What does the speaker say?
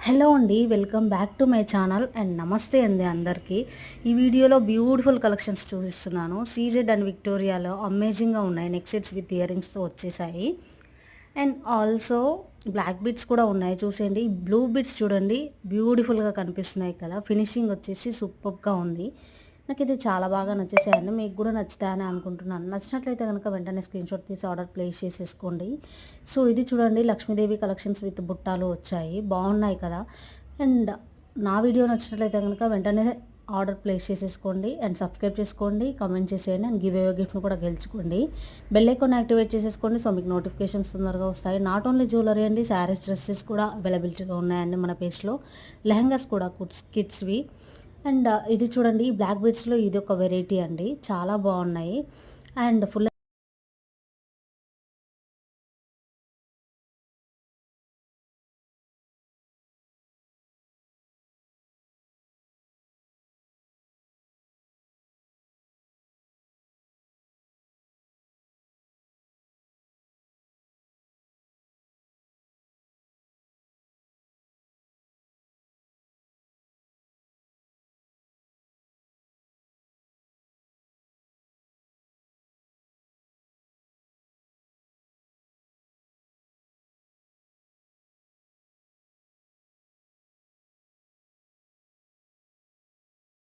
Hello అండి, welcome back to my channel and నమస్తే అండి అందరికీ. ఈ వీడియోలో బ్యూటిఫుల్ కలెక్షన్స్ చూపిస్తున్నాను. సీజెడ్ అండ్ విక్టోరియాలో అమేజింగ్గా ఉన్నాయి. నెక్ సెట్స్ విత్ ఇయర్ రింగ్స్తో వచ్చేసాయి. అండ్ ఆల్సో బ్లాక్ బిట్స్ కూడా ఉన్నాయి. చూసేయండి, బ్లూ బిట్స్ చూడండి, బ్యూటిఫుల్గా కనిపిస్తున్నాయి కదా. ఫినిషింగ్ వచ్చేసి సూపర్గా ఉంది. నాకు ఇది చాలా బాగా నచ్చేసాయండి. మీకు కూడా నచ్చుతాయని అనుకుంటున్నాను. నచ్చినట్లయితే కనుక వెంటనే స్క్రీన్షాట్ తీసి ఆర్డర్ ప్లేస్ చేసేసుకోండి. సో ఇది చూడండి, లక్ష్మీదేవి కలెక్షన్స్ విత్ బుట్టాలు వచ్చాయి. బాగున్నాయి కదా. అండ్ నా వీడియో నచ్చినట్లయితే కనుక వెంటనే ఆర్డర్ ప్లేస్ చేసేసుకోండి అండ్ సబ్స్క్రైబ్ చేసుకోండి, కామెంట్ చేసేయండి అండ్ గివ్ అవే గిఫ్ట్ను కూడా గెలుచుకోండి. బెల్ ఐకాన్ యాక్టివేట్ చేసేసుకోండి. సో మీకు నోటిఫికేషన్స్ తొందరగా వస్తాయి. నాట్ ఓన్లీ జ్యువెలరీ అండి, శారీస్, డ్రెస్సెస్ కూడా అవైలబిలిటీగా ఉన్నాయండి మన పేజ్లో. లెహంగాస్ కూడా కిడ్స్వి. అండ్ ఇది చూడండి, బ్లాక్ బీడ్స్లో ఇది ఒక వెరైటీ అండి, చాలా బాగున్నాయి. And full